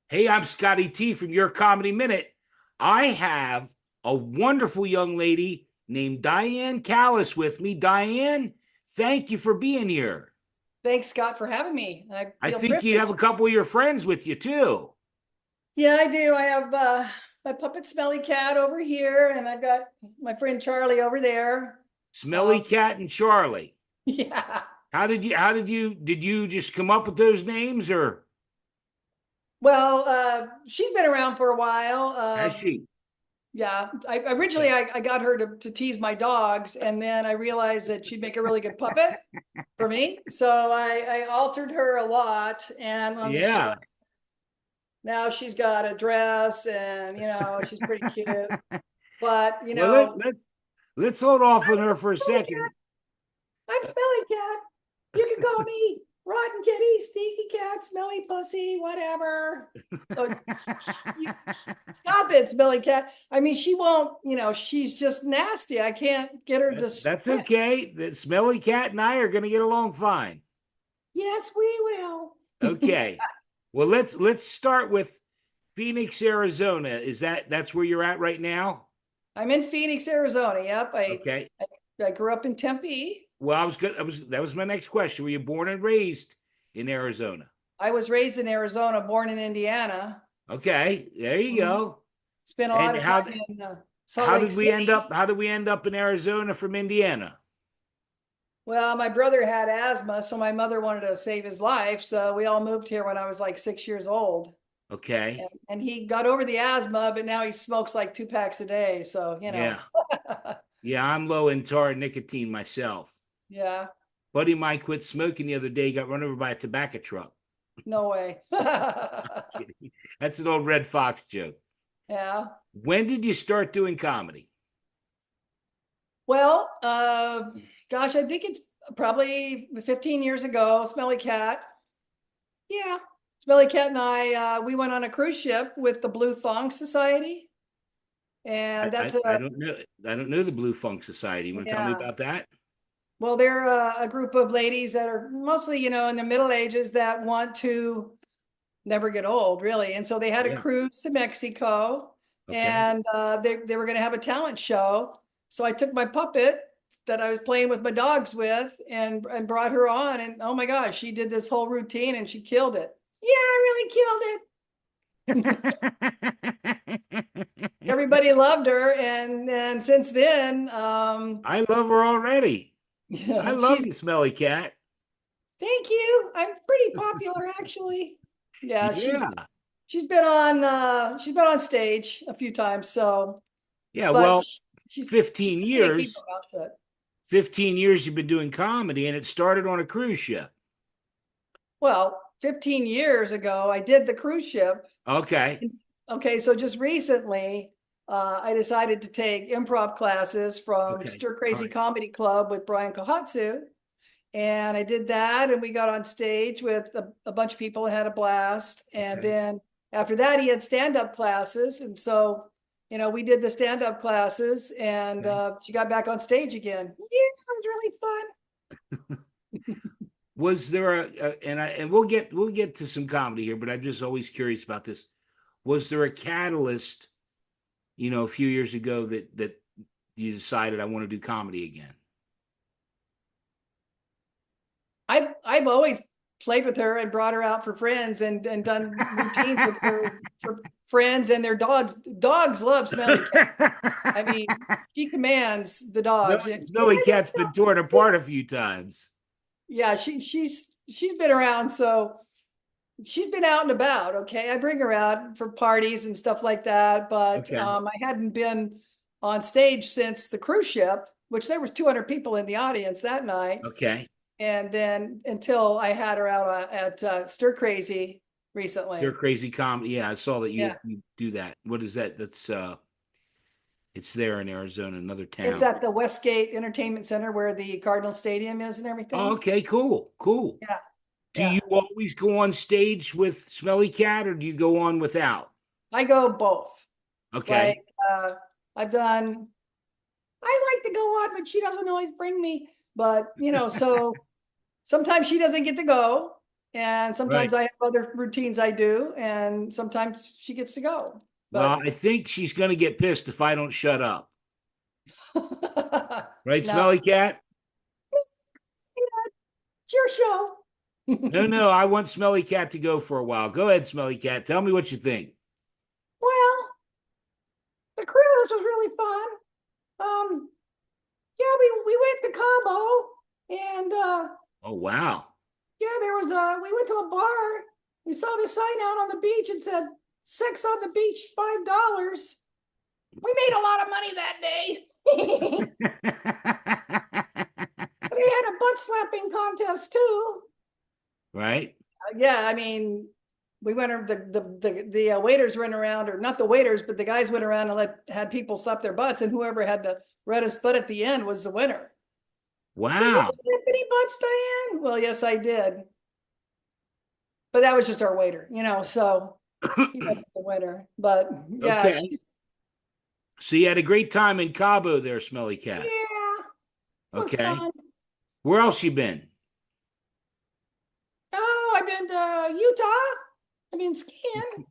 Hey, I'm Scotty T from Your Comedy Minute. I have a wonderful young lady named Diane Callis with me. Diane, thank you for being here. Thanks, Scott, for having me. I I feel think you have a privileged. couple of your friends with you too. Yeah, I do. I have my puppet Smelly Cat over here, and I've got my friend Charlie over there. Smelly Um, Cat and Charlie. yeah. Did you just come up with those names or Well, she's been around for a while. has she? Yeah. Originally Okay. I got her to tease my dogs, and then I realized that she'd make a really good puppet for me. So I altered her a lot, and Yeah. now she's got a dress, and she's pretty cute. But Well, let's hold off on her for a second. I'm Smelly Cat. You can call me Rotten Kitty, Stinky Cat, Smelly Pussy, whatever. So you stop it, Smelly Cat. I mean, she won't, she's just nasty. I can't get her to That's quit. okay. The Smelly Cat and I are going to get along fine. Yes, we will. Okay. Well, let's start with Phoenix, Arizona. That's where you're at right now? I'm in Phoenix, Arizona. Yep. Okay. I grew up in Tempe. Well, I was good. That was my next question. Were you born and raised in Arizona? I was raised in Arizona, born in Indiana. Okay, there you Mhm. go. Spent a lot And of time in Salt how Lake did we end City. up how did we end up in Arizona from Indiana? Well, my brother had asthma, so my mother wanted to save his life. So we all moved here when I was like 6 years old. Okay. And he got over the asthma, but now he smokes like 2 packs a day. So, Yeah. Yeah, I'm low in tar and nicotine myself. yeah, Buddy of mine quit smoking the other day, got run over by a tobacco truck. no way. Kidding. That's an old Red Fox joke. Yeah. When did you start doing comedy? Well, gosh, I think it's probably 15 years ago. Smelly Cat. Yeah. Smelly Cat and we went on a cruise ship with the Blue Thong Society. I, And I, that's I a, don't know. I don't know the Blue Funk Society. You want to tell me yeah. about that? Well, they're a group of ladies that are mostly, in the Middle Ages that want to never get old, really. And so they had a Yeah. cruise to Mexico, Okay. and they were going to have a talent show. So I took my puppet that I was playing with my dogs with and brought her on. And oh my gosh, she did this whole routine and she killed it. Yeah, I really killed it. Everybody loved her. And since then, I love her already. I love she's, you, Smelly Cat. thank you. I'm pretty popular, actually. Yeah, Yeah. she's been on stage a few times. So, Yeah. but Well, she 15 just can't keep her years. mouth shut. 15 years you've been doing comedy, and it started on a cruise ship. Well, 15 years ago, I did the cruise ship. Okay. Okay, so just recently, I decided to take improv classes from Okay. Stir All Crazy right. Comedy Club with Brian Kohatsu. And I did that, and we got on stage with a bunch of people and had a blast. And Okay. then after that, he had stand-up classes. And so, we did the stand-up classes, and Okay. she got back on stage again. Yeah, it was really fun. Was there and we'll get to some comedy here, but I'm just always curious about this. Was there a catalyst, a few years ago that you decided I want to do comedy again? I've always played with her and brought her out for friends and done routines with her for friends and their dogs. Dogs love Smelly Cat. I mean, she commands the dogs. And Smelly Cat's been torn apart a few times. yeah, she's been around, so she's been out and about. Okay, I bring her out for parties and stuff like that, but Okay. I hadn't been on stage since the cruise ship, which there was 200 people in the audience that night. Okay. And then until I had her out at Stir Crazy You're recently. crazy comedy. Yeah, I saw that Yeah, you do that. What is that? That's it's there in Arizona, another it's town. at the Westgate Entertainment Center where the Cardinal Stadium is and Oh, everything. okay, cool, cool. Yeah, Do you yeah. always go on stage with Smelly Cat or do you go on without? I go both. Okay. Like I've done. I like to go on, but she doesn't always bring me. But so sometimes she doesn't get to go. And Right. sometimes I have other routines I do, and sometimes she gets to go. Well, But I think she's going to get pissed if I don't shut up. Right, no, Smelly Cat? it's your show. No, no, I want Smelly Cat to go for a while. Go ahead, Smelly Cat. Tell me what you think. Well, the cruise was really fun. Yeah, we went to Cabo, and Oh, wow. yeah, there was we went to a bar. We saw the sign out on the beach and said sex on the beach, $5. We made a lot of money that day. They had a butt slapping contest too. Right? Yeah, I mean, we went the waiters went around, or not the waiters, but the guys went around and had people slap their butts, and whoever had the reddest butt at the end was the winner. Did you Wow. slap any butts, Diane? Well, yes, I did. But that was just our waiter, so he wasn't the winner. But yeah, Okay. So you had a great time in Cabo there, Smelly Cat. yeah, it was Okay. fun. Where else you been? Oh, I've been to Utah. I've been skiing.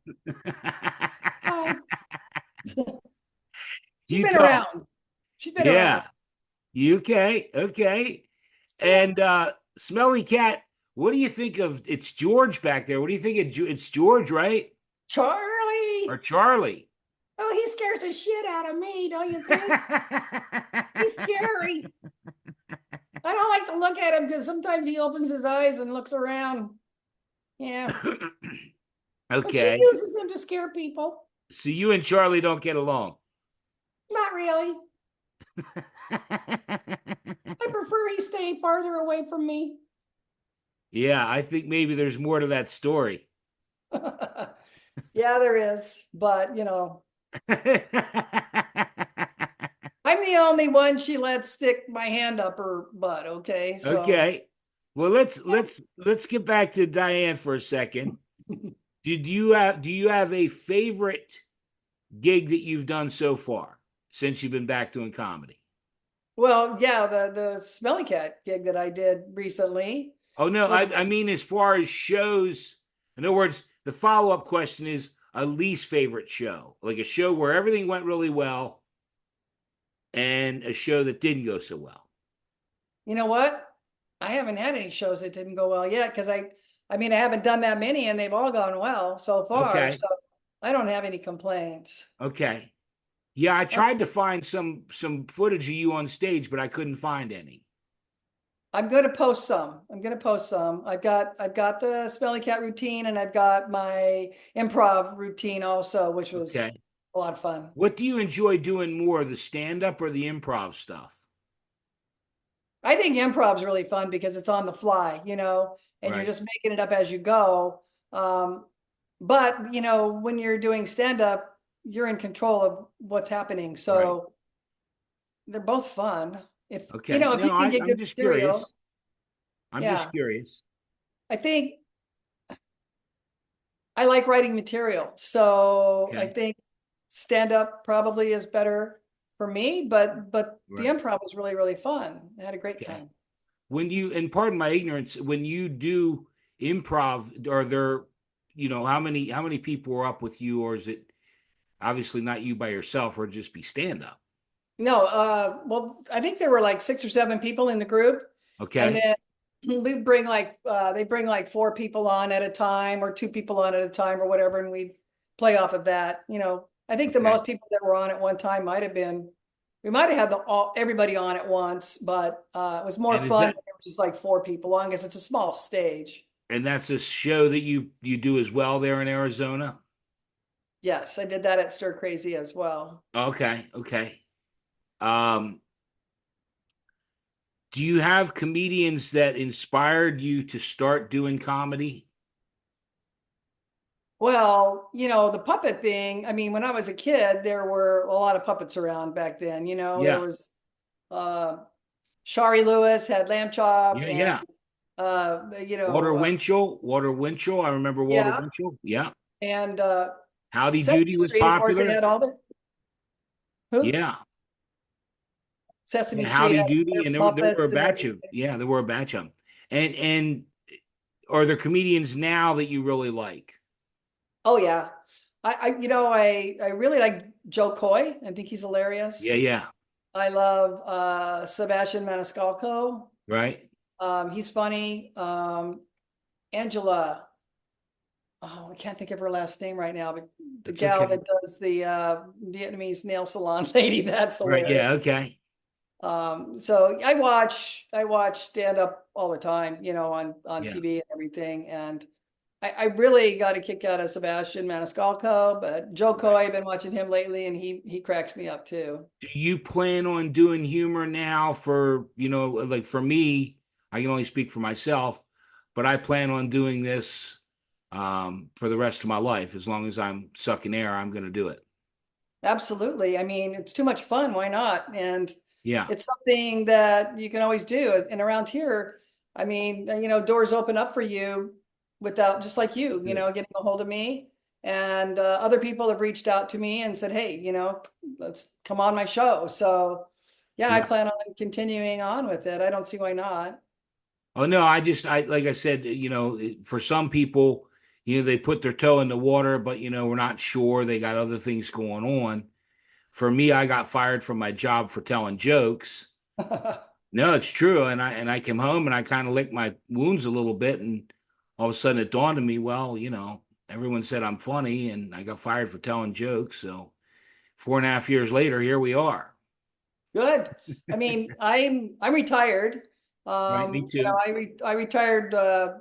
Uh, she's been Utah. around. She's been around. Yeah. UK. Okay. Yeah, And Smelly Cat, what do you think of it's George back there? What do you think it's George, right? Charlie. Or Charlie? Oh, he scares the shit out of me, don't you think? He's scary. I don't like to look at him because sometimes he opens his eyes and looks around. Yeah. But she Okay. uses him to scare people. So you and Charlie don't get along. Not really. I prefer he stay farther away from me. Yeah, I think maybe there's more to that story. Yeah, there is. But, I'm the only one she lets stick my hand up her butt. Okay. So, Okay. Well, let's get back to Diane for a second. Do you have a favorite gig that you've done so far since you've been back doing comedy? well, yeah, the Smelly Cat gig that I did recently Oh no, was I mean as far as shows. In other words, the follow-up question is a least favorite show, like a show where everything went really well and a show that didn't go so well. you know what? I haven't had any shows that didn't go well yet because I mean, I haven't done that many and they've all gone well so far. Okay. So I don't have any complaints. Okay. Yeah, I I'm, tried to find some footage of you on stage, but I couldn't find any. I'm going to post some. I'm going to post some. I've got the Smelly Cat routine and I've got my improv routine also, which was Okay. a lot of fun. What do you enjoy doing more, the stand-up or the improv stuff? I think improv is really fun because it's on the fly, and you're Right. just making it up as you go. Um, but when you're doing stand up, you're in control of what's happening. Right. So they're both fun. If Okay. if you No, can get I'm good just material, curious. I'm just yeah. curious. I think I like writing material. So I Okay. think stand up probably is better for me, but the Right. improv was really, really fun. I had a great Okay. time. When you, and pardon my ignorance, when you do improv, are there, how many people are up with you, or is it obviously not you by yourself, or just be stand-up? No, well, I think there were like 6 or 7 people in the group, and Okay. then we bring they bring like 4 people on at a time or 2 people on at a time or whatever, and we play off of that. I think the Okay. most people that were on at one time might have been we might have had everybody on at once, but it was more And is fun that when there was just like 4 people on because it's a small stage. and that's a show that you do as well there in Arizona? Yes, I did that at Stir Crazy as well. Okay. Okay. Um, do you have comedians that inspired you to start doing comedy? Well, the puppet thing, I mean, when I was a kid, there were a lot of puppets around back then, there Yeah. was uh Shari Lewis had Lamb Chop Yeah. and Yeah. Walter Winchell. I remember Walter yeah, Winchell. Yeah. and Howdy Sesame Doody was Street, of course, they popular. had all the who? Yeah. Sesame Yeah, Street Howdy had Doody, their and there were a puppets and batch of everything. yeah, there were a batch of them. And are there comedians now that you really like? Oh yeah. I really like Joe Coy. I think he's Yeah, hilarious. yeah, I love Sebastian Maniscalco. right. He's funny. Angela, oh, I can't think of her last name right now, but the That's gal okay. that does the Vietnamese nail salon lady, that's Right, hilarious. yeah, okay. So I watch stand up all the time, on Yeah. TV and everything. And I really got a kick out of Sebastian Maniscalco, but Joe Coy, Right. I've been watching him lately, and he cracks me up too. Do you plan on doing humor now for, like for me, I can only speak for myself, but I plan on doing this for the rest of my life. As long as I'm sucking air, I'm going to do it. Absolutely. I mean, it's too much fun. Why not? And Yeah. it's something that you can always do. And around here, I mean, doors open up for you without, just like you, Good. getting a hold of me. And other people have reached out to me and said, hey, let's come on my show. So yeah, I Yeah. plan on continuing on with it. I don't see why not. Oh no, I like I said, for some people, they put their toe in the water, but we're not sure. They got other things going on. For me, I got fired from my job for telling jokes. No, it's true. And I came home and I kind of licked my wounds a little bit, and all of a sudden it dawned on me, well, everyone said I'm funny, and I got fired for telling jokes. So 4.5 years later, here we are. Good. I mean, I'm retired. Right, me too. I retired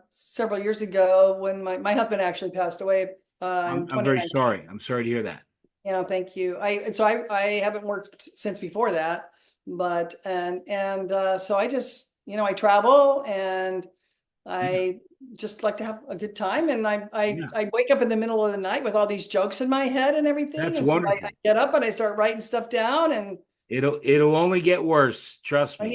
several years ago when my husband actually passed away in I'm very 2019. sorry. I'm sorry to hear that. Thank you. I haven't worked since before that, but so I just, I travel, and Yeah, I just like to have a good time, and yeah, I wake up in the middle of the night with all these jokes in my head and everything, that's and so I wonderful. get up and I start writing stuff down, and It'll only get worse. Trust me. I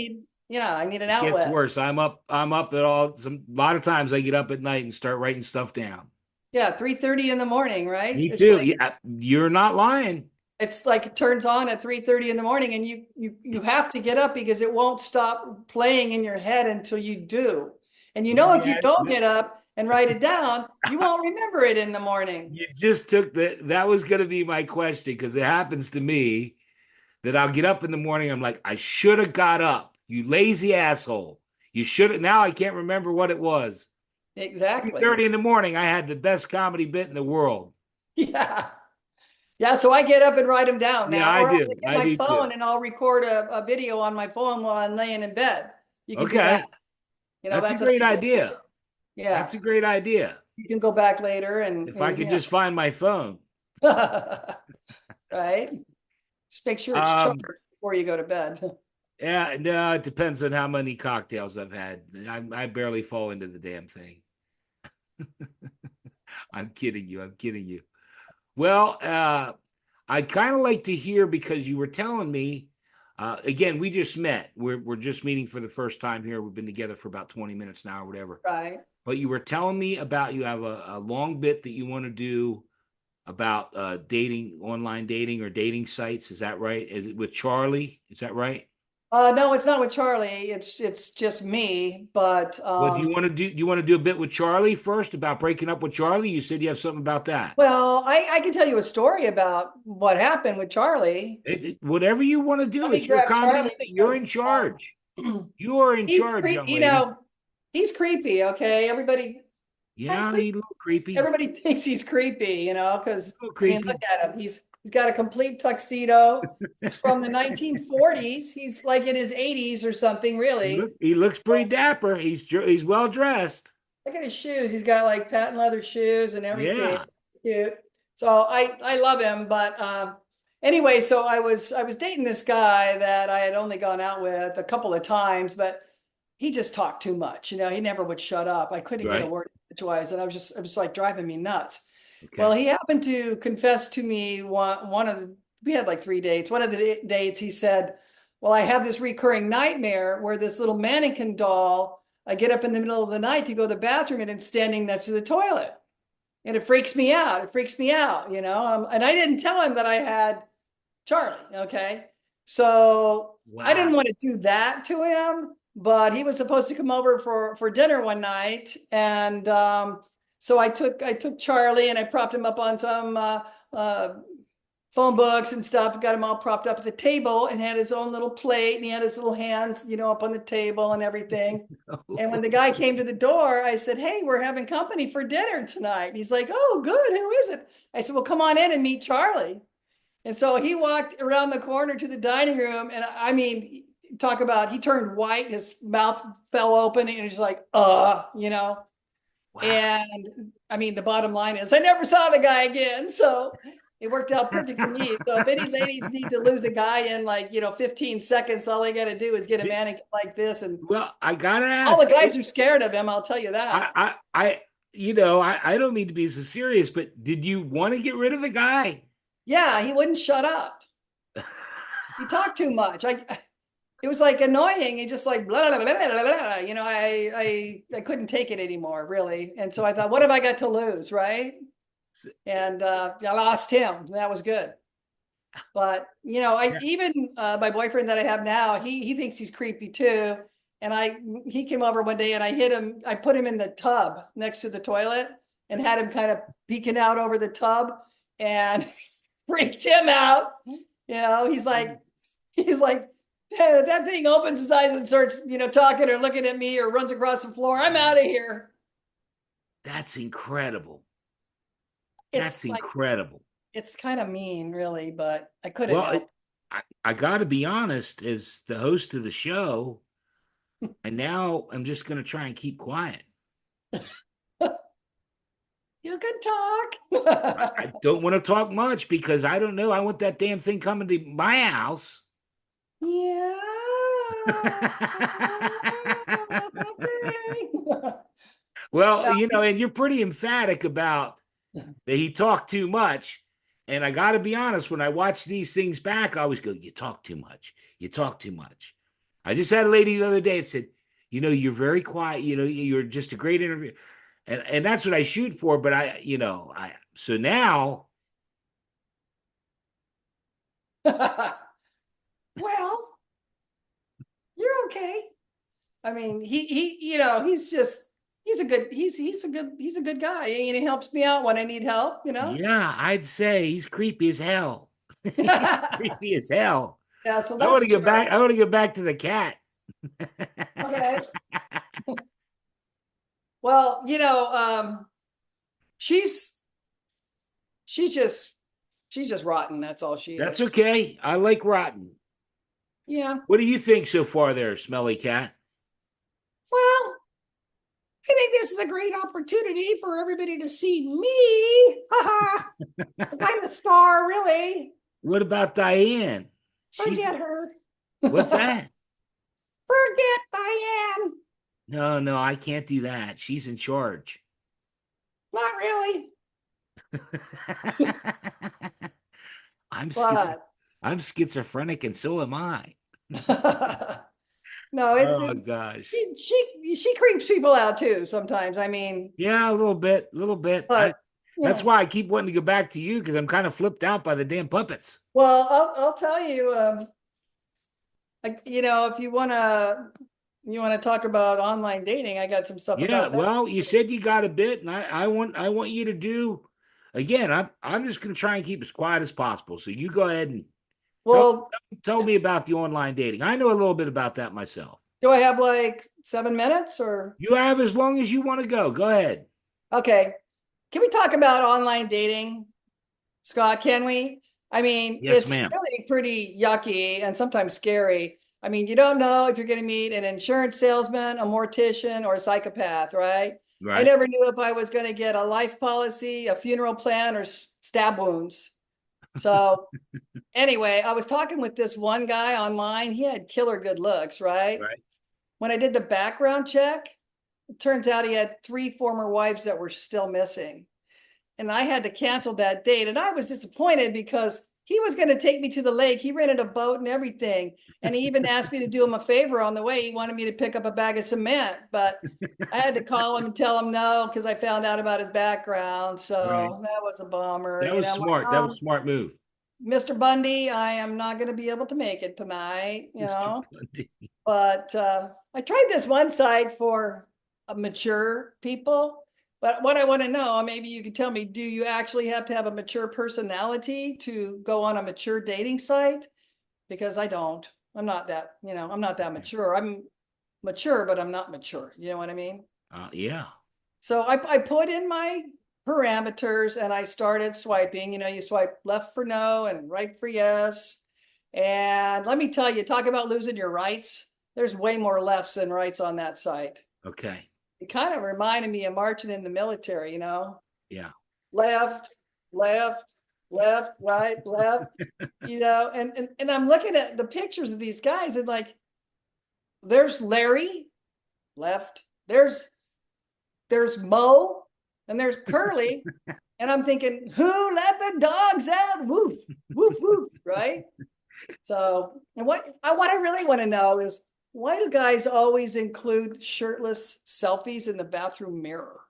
need an It gets outlet. worse. I'm up at all. A lot of times I get up at night and start writing stuff down. Yeah, 3:30 in the morning, right? Me too. Yeah, you're not lying. It's like it turns on at 3:30 in the morning, and you have to get up because it won't stop playing in your head until you do. And if you Yeah, don't get up and write it down, you won't remember it in the morning. you just took that was going to be my question because it happens to me that I'll get up in the morning. I'm like, I should have got up. You lazy asshole. You should have. Now I can't remember what it was. Three Exactly. thirty in the morning. I had the best comedy bit in the world. Yeah. Yeah, so I get up and write them down Yeah, now, I or else I do. get I my do too. phone and I'll record a video on my phone while I'm laying in bed. You can do that. Okay, that's a That's great another way. idea. That's Yeah. a great idea. You can go back later If I could just find my phone. right? Just make sure it's charged Um, before you go to bed. yeah, no, it depends on how many cocktails I've had. I barely fall into the damn thing. I'm kidding you. I'm kidding you. Well, I kind of like to hear because you were telling me. Again, we just met. We're just meeting for the first time here. We've been together for about 20 minutes now or whatever. Right. But you were telling me about you have a long bit that you want to do about dating, online dating or dating sites. Is that right? Is it with Charlie? Is that right? No, it's not with Charlie. It's just me. But Well, do you want to do a bit with Charlie first about breaking up with Charlie? You said you have something about that. well, I can tell you a story about what happened with Charlie. Whatever you want to Let do, me it's your grab comedy Charlie night. You're in because charge. You are in he's charge, young creepy. lady. He's creepy. Okay, everybody. Yeah, he's a little creepy. Everybody thinks he's creepy, because A little I mean, look creepy. at him. He's got a complete tuxedo. He's from the 1940s. He's like in his 80s or something, really. He looks pretty dapper. He's well dressed. Look at his shoes. He's got like patent leather shoes and everything. Yeah. Cute. So I love him. But anyway, so I was dating this guy that I had only gone out with a couple of times, but he just talked too much. He never would shut up. I couldn't get a Right. word edgewise, and it was like driving me nuts. Well, Okay. he happened to confess to me one of the, we had like 3 dates. One of the dates, he said, well, I have this recurring nightmare where this little mannequin doll, I get up in the middle of the night to go to the bathroom and it's standing next to the toilet. And it freaks me out. It freaks me out, and I didn't tell him that I had Charlie. Okay. So I didn't Wow. want to do that to him. but he was supposed to come over for dinner one night. And so I took Charlie and I propped him up on some phone books and stuff, got him all propped up at the table and had his own little plate and he had his little hands, up on the table and everything. And when the guy came to the door, I said, "Hey, we're having company for dinner tonight." He's like, "Oh, good. Who is it?" I said, "Well, come on in and meet Charlie." And so he walked around the corner to the dining room. And I mean, talk about, he turned white, his mouth fell open and he's like, Wow. And I mean, the bottom line is I never saw the guy again. So it worked out perfect for me. So if any ladies need to lose a guy in 15 seconds, all they got to do is get a mannequin like this. And Well, I gotta all ask. the guys are scared of him. I'll tell you that. I don't mean to be so serious, but did you want to get rid of the guy? Yeah, he wouldn't shut up. He talked too much. It was like annoying. He just like blah, blah, blah, blah, blah, blah. I couldn't take it anymore, really. And so I thought, what have I got to lose, right? And I lost him. That was good. But Yeah. even my boyfriend that I have now, he thinks he's creepy too. And he came over one day and I hit him. I put him in the tub next to the toilet and had him kind of peeking out over the tub and freaked him out. He's like, that thing opens his eyes and starts, talking or looking at me or runs across the floor. I'm out of here. That's incredible. It's That's like, incredible. it's kind of mean, really, but I couldn't Well, help. I got to be honest, as the host of the show, and now I'm just going to try and keep quiet. You can talk. I don't want to talk much because I don't know. I want that damn thing coming to my house. Yeah. Well, No. and you're pretty emphatic about that he talked too much. And I got to be honest, when I watch these things back, I always go, "You talk too much. You talk too much." I just had a lady the other day that said, "You're very quiet. You're just a great interview." And that's what I shoot for. But so now, Well, you're okay. I mean, he's a good guy. And he helps me out when I need help. yeah, I'd say he's creepy as hell. He's creepy as hell. Yeah, so I want to that's get true. back. I want to get back to the cat. Okay. Well, she's she's just she's just rotten. That's all she That's is. okay. I like rotten. Yeah. What do you think so far there, Smelly Cat? Well, I think this is a great opportunity for everybody to see me. I'm the star, really. What about Diane? She's Forget her. What's that? Forget Diane. No, no, I can't do that. She's in charge. Not really. I'm But I'm schizophrenic and so am I. no, Oh gosh. she creeps people out too sometimes. I mean, Yeah, a little bit, a little bit. but That's why I keep wanting to go back to you because I'm kind of flipped out by the damn puppets. well, I'll tell you, if you wanna talk about online dating, I got some stuff Yeah, about that. well, you said you got a bit, and I want you to do again. I'm just gonna try and keep as quiet as possible. So you go ahead and tell Well, tell me about the online dating. I know a little bit about that myself. do I have like 7 minutes or? You have as long as you want to go. Go ahead. Okay. Can we talk about online dating, Scott? Can we? I mean, Yes, it's ma'am. really pretty yucky and sometimes scary. I mean, you don't know if you're going to meet an insurance salesman, a mortician, or a psychopath, right? I Right. never knew if I was going to get a life policy, a funeral plan, or stab wounds. So, anyway, I was talking with this one guy online. He had killer good looks, right? Right. When I did the background check, it turns out he had 3 former wives that were still missing. And I had to cancel that date. And I was disappointed because he was going to take me to the lake. He rented a boat and everything. And he even asked me to do him a favor on the way. He wanted me to pick up a bag of cement, but I had to call him and tell him no because I found out about his background. Right. So that was a bummer. That was I'm like, smart. That was a smart move. Mr. Bundy, I am not going to be able to make it tonight, Mr. Bundy. but I tried this one site for mature people. But what I want to know, maybe you could tell me, do you actually have to have a mature personality to go on a mature dating site? Because I don't. I'm not that, I'm not that mature. I'm mature, but I'm not mature. You know what I mean? Yeah. So I put in my parameters and I started swiping. You swipe left for no and right for yes. And let me tell you, talk about losing your rights. There's way more lefts than rights on that site. Okay. It kind of reminded me of marching in the military, Yeah. left, left, left, right, left, and I'm looking at the pictures of these guys and like, there's Larry, left, there's Mo, and there's Curly. And I'm thinking, who let the dogs out? Woof, woof, woof, right? So, and what I really want to know is, why do guys always include shirtless selfies in the bathroom mirror?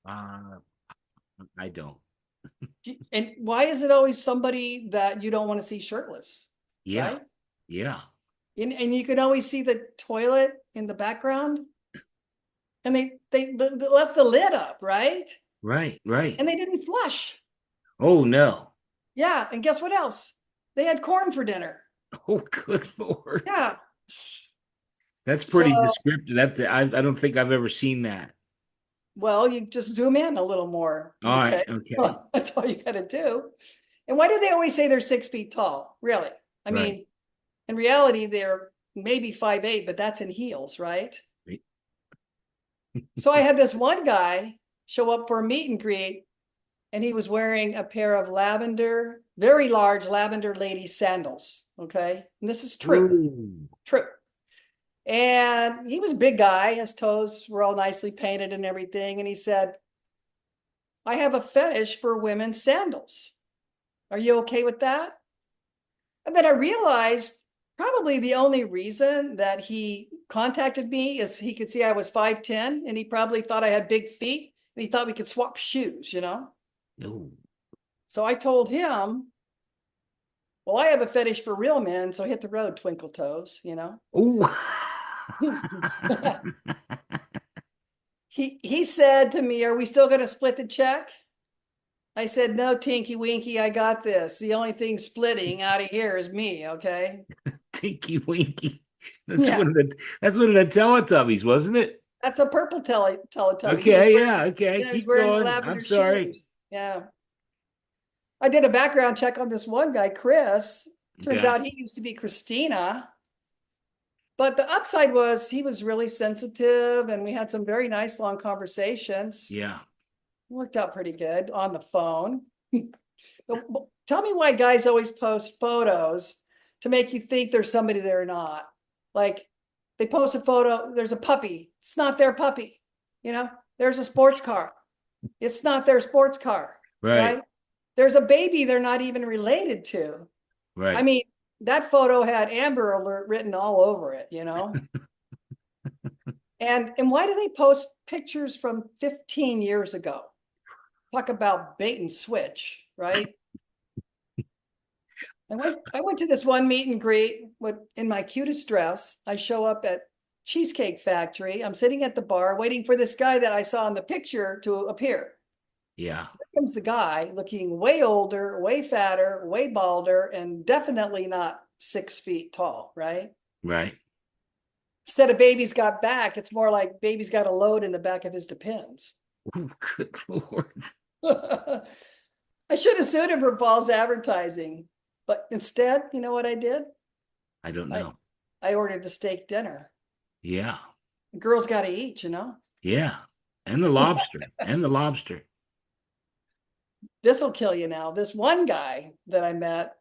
Uh, I don't. And why is it always somebody that you don't want to see shirtless? Yeah. Right? Yeah. And you can always see the toilet in the background. And they left the lid up, right? Right. Right. And they didn't flush. Oh no. Yeah. And guess what else? They had corn for dinner. Oh, good Lord. Yeah. That's pretty So, descriptive. I don't think I've ever seen that. well, you just zoom in a little more. All Okay. right. Okay. Well, that's all you got to do. And why do they always say they're 6 feet tall? Really? I Right. mean, in reality, they're maybe 5'8", but that's in heels, right? So I had this one guy show up for a meet and greet, and he was wearing a pair of lavender, very large lavender ladies sandals. Okay. And this is true. Ooh. True. And he was a big guy. His toes were all nicely painted and everything. And he said, I have a fetish for women's sandals. Are you okay with that? And then I realized probably the only reason that he contacted me is he could see I was 5'10", and he probably thought I had big feet, and he thought we could swap shoes. Ooh. So I told him, well, I have a fetish for real men, so hit the road, twinkle toes. Ooh. He said to me, are we still going to split the check? I said, no, Tinky Winky, I got this. The only thing splitting out of here is me, okay? Tinky Winky. That's Yeah, one of the Teletubbies, wasn't it? that's a purple Teletubby. Okay, yeah, okay. He was Keep wearing going. I'm lavender sorry. shoes. Yeah. I did a background check on this one guy, Chris. Turns Okay. out he used to be Christina. But the upside was he was really sensitive and we had some very nice long conversations. Yeah. Worked out pretty good on the phone. Tell me why guys always post photos to make you think there's somebody they're not. Like they post a photo, there's a puppy. It's not their puppy. There's a sports car. It's not their sports car, Right. right? There's a baby they're not even related to. I Right. mean, that photo had Amber Alert written all over it. And why do they post pictures from 15 years ago? Talk about bait and switch, right? I went to this one meet and greet in my cutest dress. I show up at Cheesecake Factory. I'm sitting at the bar waiting for this guy that I saw in the picture to appear. Yeah. Here comes the guy looking way older, way fatter, way balder, and definitely not 6 feet tall, right? Right. Instead of baby's got back, it's more like baby's got a load in the back of his Depends. Oh, good Lord. I should have sued him for false advertising, but instead, you know what I did? I don't I, know. I ordered the steak dinner. Yeah. The girls got to eat. Yeah. And the lobster. And the lobster. This will kill you now. This one guy that I met,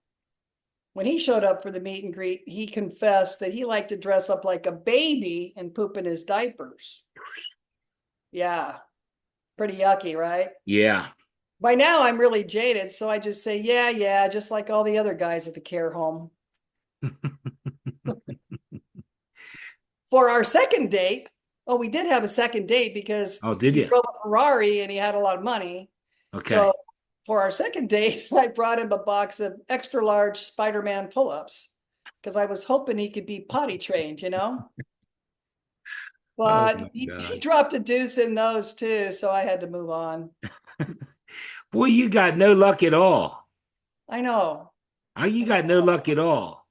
when he showed up for the meet and greet, he confessed that he liked to dress up like a baby and poop in his diapers. Yeah. Pretty yucky, right? Yeah. By now, I'm really jaded, so I just say, yeah, just like all the other guys at the care home. For our second date, we did have a second date because Oh, did he you? drove a Ferrari and he had a lot of money. Okay. So for our second date, I brought him a box of extra large Spider-Man pull-ups because I was hoping he could be potty trained, you know? Oh But my he God. dropped a deuce in those too, so I had to move on. Boy, you got no luck at all. I know. You I got got no luck at all.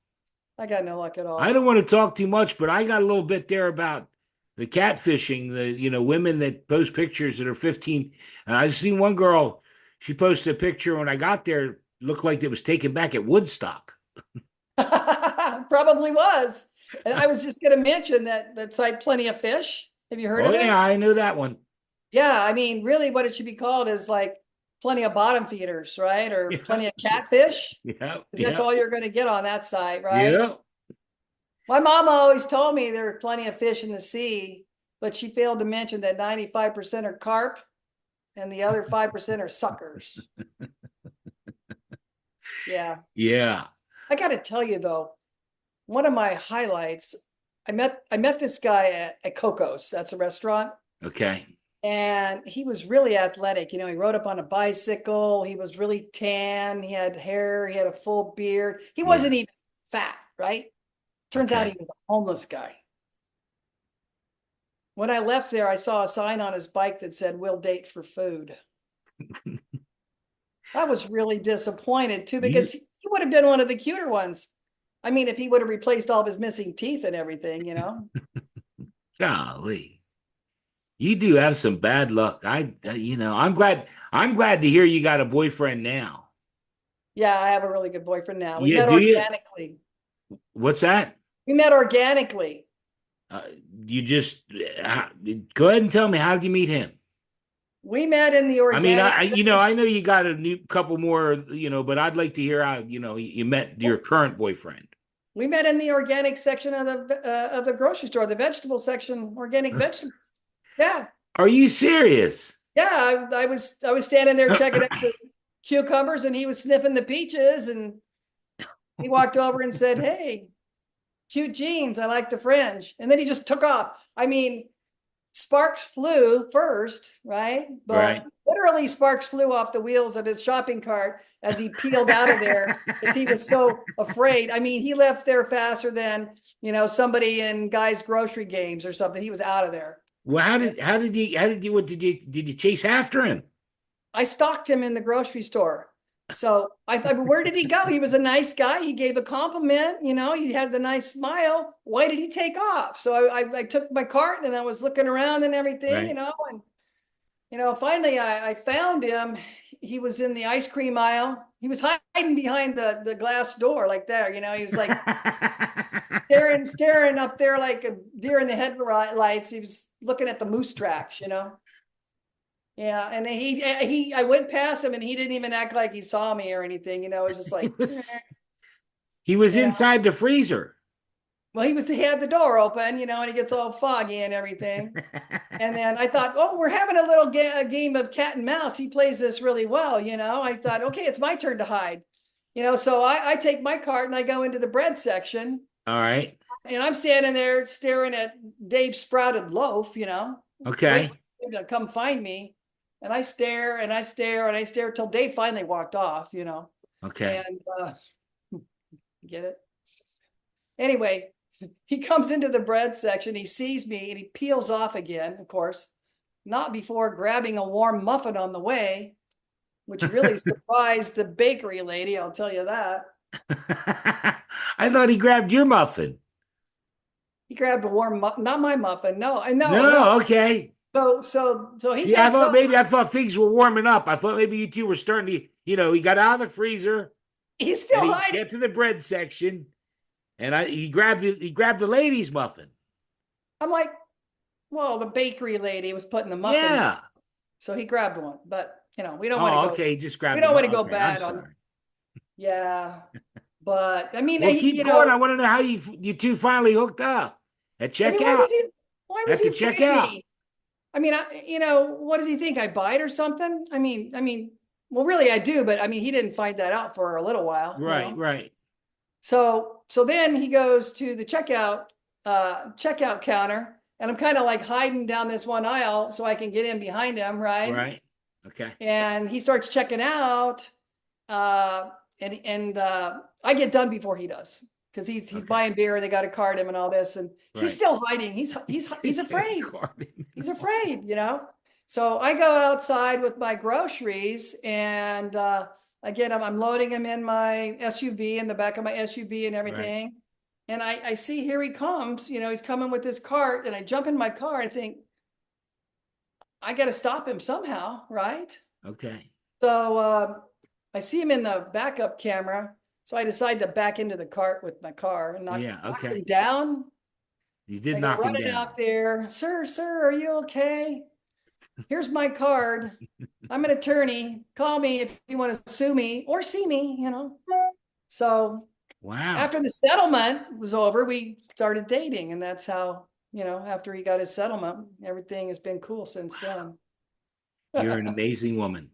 I got no luck at I don't all. want to talk too much, but I got a little bit there about the catfishing, women that post pictures that are 15. And I seen one girl, she posted a picture when I got there, looked like it was taken back at Woodstock. Probably was. And I was just going to mention that site Plenty of Fish. Have you heard Oh of it? yeah, I know that one. Yeah, I mean, really what it should be called is like Plenty of Bottom Feeders, right? Or Yeah, Plenty of Catfish. yeah, Because that's yeah, all you're going to get on that site, right? yeah. My mom always told me there are plenty of fish in the sea, but she failed to mention that 95% are carp and the other 5% are suckers. Yeah. Yeah. I got to tell you though, one of my highlights, I met this guy at Coco's. That's a restaurant. Okay. And he was really athletic. You know, he rode up on a bicycle. He was really tan. He had hair. He had a full beard. He Yeah. wasn't even fat, right? Turns out he Okay. was a homeless guy. When I left there, I saw a sign on his bike that said, "We'll date for food." I was really disappointed too, You because he would have been one of the cuter ones. I mean, if he would have replaced all of his missing teeth and everything, you know? golly. You do have some bad luck. I'm glad to hear you got a boyfriend now. Yeah, I have a really good boyfriend now. We Yeah, met do you? organically. What's that? We met organically. Uh, you just go ahead and tell me, how did you meet him? We met in the I mean, organic. I know you got a new couple more, but I'd like to hear how, you met your current boyfriend. We met in the organic section of the grocery store, the vegetable section, organic vegetables. Yeah, Are you serious? yeah. I was standing there checking out the cucumbers, and he was sniffing the peaches, and he walked over and said, "Hey, cute jeans. I like the fringe." And then he just took off. I mean, sparks flew first, right? Right. But literally, sparks flew off the wheels of his shopping cart as he peeled out of there because he was so afraid. I mean, he left there faster than, somebody in Guy's grocery games or something. He was out of there. Well, what did you chase after him? I stalked him in the grocery store. So I thought, where did he go? He was a nice guy. He gave a compliment, he had the nice smile. Why did he take off? So I took my cart and I was looking around and everything, Right. and finally I found him. He was in the ice cream aisle. He was hiding behind the glass door like there, he was like staring up there like a deer in the headlights. He was looking at the moose tracks. Yeah, and I went past him and he didn't even act like he saw me or anything. It was just like, He was yeah. inside the freezer. Well, he had the door open, and he gets all foggy and everything. And then I thought, oh, we're having a little game of cat and mouse. He plays this really well, I thought, okay, it's my turn to hide. So I take my cart and I go into the bread section. All right. And I'm standing there staring at Dave's sprouted loaf, Okay. waiting for him to come find me. And I stare and I stare and I stare till Dave finally walked off, Okay. and get it? Anyway, he comes into the bread section, he sees me and he peels off again, of course, not before grabbing a warm muffin on the way, which really surprised the bakery lady, I'll tell you that. I thought he grabbed your muffin. He grabbed a warm muffin, not my muffin. No, no. No, okay. So he See, takes off. I thought things were warming up. I thought maybe you two were starting to, he got out of the freezer He's and still he hiding. get to the bread section, and he grabbed the lady's muffin. I'm like, well, the bakery lady was putting the muffins. Yeah. So he grabbed one, but we don't want to go. Okay, just grabbed. We don't want to go okay, bad I'm on. sorry. Yeah, but I mean, Well, keep going. I want to know how you two finally hooked up at checkout. Why was At he the afraid of checkout. me? I mean, what does he think? I bite or something? I mean, well, really, I do, but I mean, he didn't find that out for a little while. Right, right. So then he goes to the checkout counter, and I'm kind of like hiding down this one aisle so I can get in behind him, right? Right. Okay. and he starts checking out. I get done before he does because he's Okay. buying beer. They got to card him and all this, and he's Right. still hiding. He's afraid. Garden. He's afraid, you know. So I go outside with my groceries, and again, I'm loading him in my SUV, in the back of my SUV, and Right. everything. And I see here he comes. You know, he's coming with his cart, and I jump in my car. And I think I got to stop him somehow, right? Okay. So I see him in the backup camera. So I decide to back into the cart with my car and Yeah. knock him Okay. down. You did I go knock him running down. out there. Sir, are you okay? Here's my card. I'm an attorney. Call me if you want to sue me or see me, you know. So Wow. after the settlement was over, we started dating. And that's how, you know, after he got his settlement, everything has been cool since then. You're an amazing woman.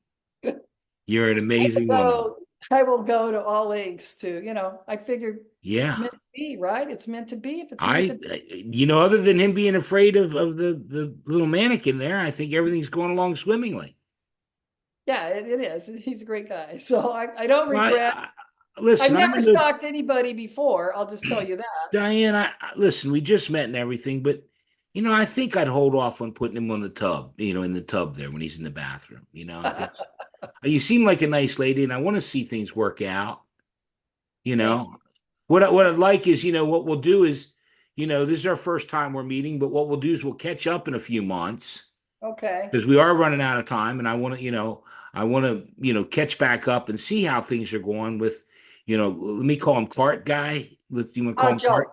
You're an I will amazing woman. go, I will go to all lengths to, you know, I figure it's Yeah. meant to be, right? It's meant to be if it's meant to be. Other than him being afraid of the little mannequin there, I think everything's going along swimmingly. Yeah, it is. He's a great guy. So I don't Well, regret. I've listen, I'm never going to stalked anybody before. I'll just tell you that. Diane. Listen. We just met and everything, but I think I'd hold off on putting him on the tub. In the tub there when he's in the bathroom. That's you seem like a nice lady, and I want to see things work out. You Thank know, you. what I'd like is, what we'll do is, this is our first time we're meeting, but what we'll do is we'll catch up in a few months Okay. because we are running out of time, and I want to catch back up and see how things are going with, let me call him Cart Guy. You want to call him Joe. Cart?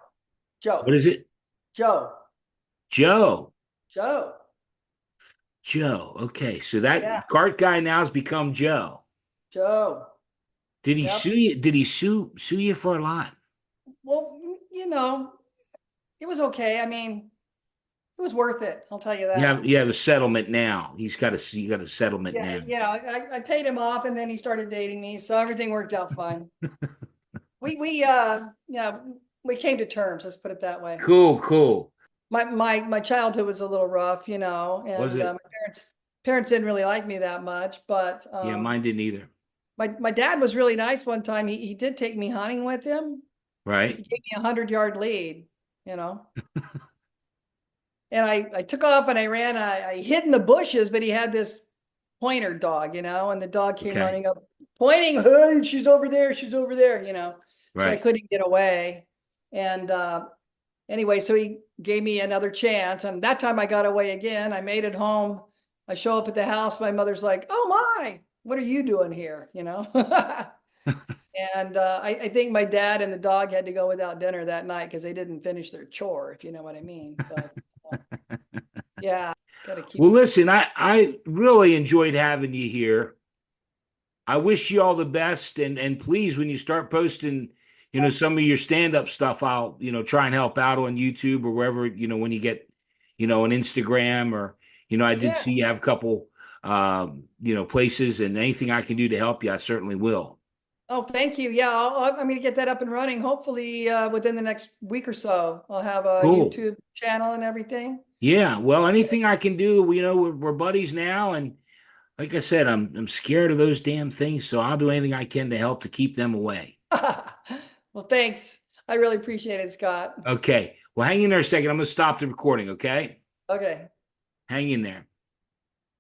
Joe. What is it? Joe. Joe. Joe. Joe. Okay, so that Yeah. Cart Guy now has become Joe. Joe. Did he Yep. sue you? Did he sue you for a lot? Well, you know, it was okay. I mean, it was worth it. I'll tell you that. You have a settlement now. You got a settlement Yeah. now. Yeah. I paid him off and then he started dating me. So everything worked out fine. Yeah, we came to terms. Let's put it that way. Cool, cool. My childhood was a little rough, you know, Was and it? my parents didn't really like me that much, but Yeah, mine didn't either. my dad was really nice one time. He did take me hunting with him. He Right? gave me 100-yard lead, you know. And I took off and I ran. I hid in the bushes, but he had this pointer dog, you know, and the dog came Okay. running up, pointing, hey, she's over there, you know. So I Right. couldn't get away. And anyway, so he gave me another chance. And that time I got away again. I made it home. I show up at the house. My mother's like, oh my, what are you doing here? You know? And I think my dad and the dog had to go without dinner that night because they didn't finish their chore, if you know what I mean. But yeah, got to keep. Well, listen, I really enjoyed having you here. I wish you all the best, and please, when you start posting, some of your stand-up stuff, I'll, try and help out on YouTube or wherever, when you get, on Instagram or, I did Yeah. see you have a couple, places, and anything I can do to help you, I certainly will. Oh, thank you. Yeah, I'm going to get that up and running. Hopefully, within the next week or so, I'll have a Cool. YouTube channel and everything. Yeah. Well, anything I can do, we're buddies now, and like I said, I'm scared of those damn things, so I'll do anything I can to help to keep them away. Well, thanks. I really appreciate it, Scott. Okay. Well, hang in there a second. I'm going to stop the recording. Okay. Okay. Hang in there.